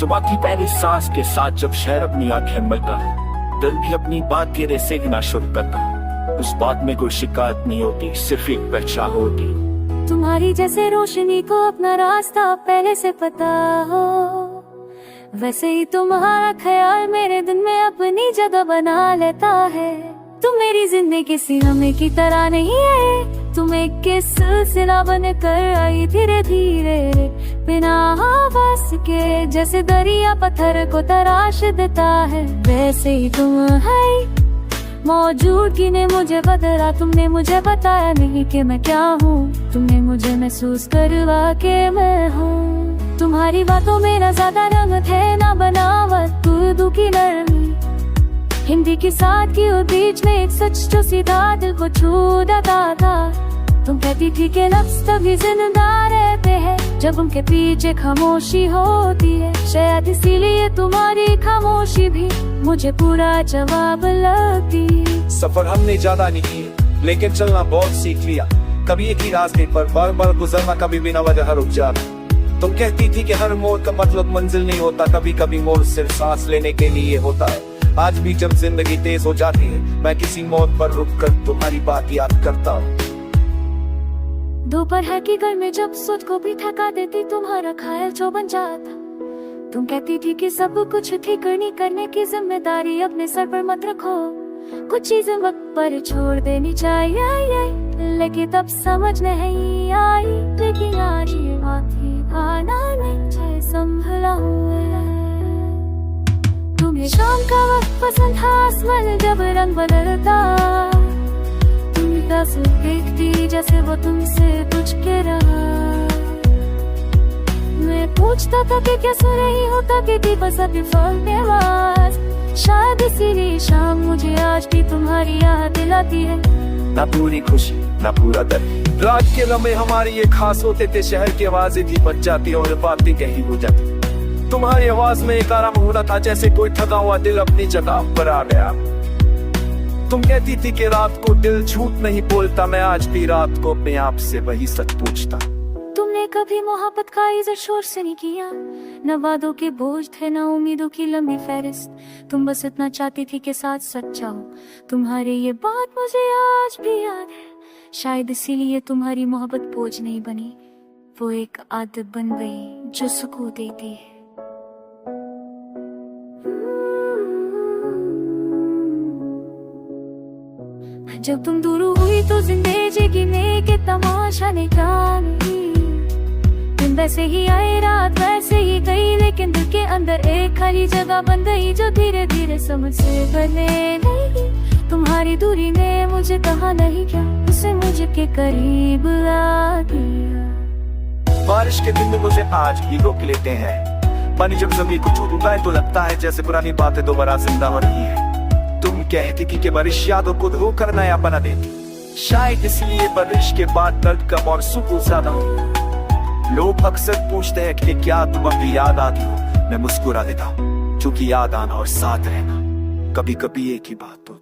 सुबह की पहली सांस के साथ जब शहर अपनी आंखें मलता, दिल भी अपनी बात के रेसे गिना शुरू करता। उस बात में कोई शिकायत नहीं होती, सिर्फ एक पहचान होती। तुम्हारी जैसे रोशनी को अपना रास्ता पहले से पता हो, वैसे ही तुम्हारा ख्याल मेरे दिन में अपनी जगह बना लेता है। तुम मेरी जिंदगी सिलसिले की तरह नहीं है, तुम एक सिलसिला बन कर आई धीरे धीरे, बिना आवाज के जैसे दरिया पत्थर को तराश देता है। वैसे ही तुम है मौजूदगी ने मुझे बदला, तुमने मुझे बताया नहीं कि मैं क्या हूँ, तुमने मुझे महसूस करवा के मैं हूँ। तुम्हारी बातों में ना ज्यादा रंग थे ना बनावट, उर्दू की नरमी हिंदी की सादगी और बीच में एक सच जो सीधा दिल को छू देता था। तुम कहती थी कि लफ्ज़ तभी जिंदा रहते हैं जब उनके पीछे खामोशी होती है, शायद इसीलिए तुम्हारी खामोशी भी मुझे पूरा जवाब लगती। सफर हमने ज्यादा नहीं किया, लेकिन चलना बहुत सीख लिया। कभी एक ही रास्ते पर बार बार गुजरना, कभी बिना वजह रुक जाना। तुम कहती थी कि हर मोड़ का मतलब मंजिल नहीं होता, कभी कभी मोड़ सिर्फ सांस लेने के लिए होता है। आज भी जब जिंदगी तेज हो जाती है, मैं किसी मोड़ पर रुक कर तुम्हारी बात याद करता हूँ। दोपहर की गर्मी में जब सोच को भी थका देती, तुम्हारा ख्याल जो बन जाता। तुम कहती थी कि सब कुछ ठीक करने की जिम्मेदारी अपने सर पर मत रखो, कुछ चीजें वक्त पर छोड़ देनी चाहिए, लेकिन तब समझ नहीं आई। लेकिन आज ये बात ही आना नहीं चाहिए, संभला हुआ है। तुम्हें शाम का वक्त पसंद था, आसमान जब रंग बदलता, देखती जैसे वो तुमसे कुछ कह रहा। मैं पूछता था कि क्या सुन रही होता कि बस अभी आवाज, शायद इसीलिए शाम मुझे आज भी तुम्हारी याद दिलाती है। ना पूरी खुशी ना पूरा दर्द, रात के लम्हे हमारे ये खास होते थे। शहर की आवाजें भी बच जाती और बातें कही हो जाती। तुम्हारी आवाज में एक आराम हो रहा था, जैसे कोई थका हुआ दिल अपनी जगह पर आ गया। तुम कहती थी कि रात को दिल झूठ नहीं बोलता, मैं आज भी रात को अपने आप से वही सच पूछता। तुमने कभी मोहब्बत का इज़्ज़त शोर से नहीं किया, न वादों के बोझ थे न उम्मीदों की लंबी फहरिस्त। तुम बस इतना चाहती थी कि साथ सच्चा हो। तुम्हारी ये बात मुझे आज भी याद है, शायद इसीलिए तुम्हारी मोहब्बत बोझ नहीं बनी, वो एक आदत बन गई जो सुकून देती है। जब तुम दूर हुई तो जिंदगी में के तमाशा ने नहीं, तुम वैसे ही आए रात वैसे ही गई, लेकिन दिल के अंदर एक खाली जगह बन गई जो धीरे धीरे समझ से भरने लगी। तुम्हारी दूरी ने मुझे कहा नहीं क्या, उसे मुझे के करीब ला दिया। बारिश के दिन में मुझे आज भी रोक लेते हैं, पानी जब जमीन को छूता है तो लगता है जैसे पुरानी बातें दोबारा जिंदा हो रही है। तुम कहती थी कि बारिश यादों को धो कर नया बना देती, शायद इसलिए बारिश के बाद दर्द कम और सुकून ज्यादा हो। लोग अक्सर पूछते हैं कि क्या तुम अभी याद आती हो, मैं मुस्कुरा देता हूँ, क्योंकि याद आना और साथ रहना कभी कभी एक ही बात हो।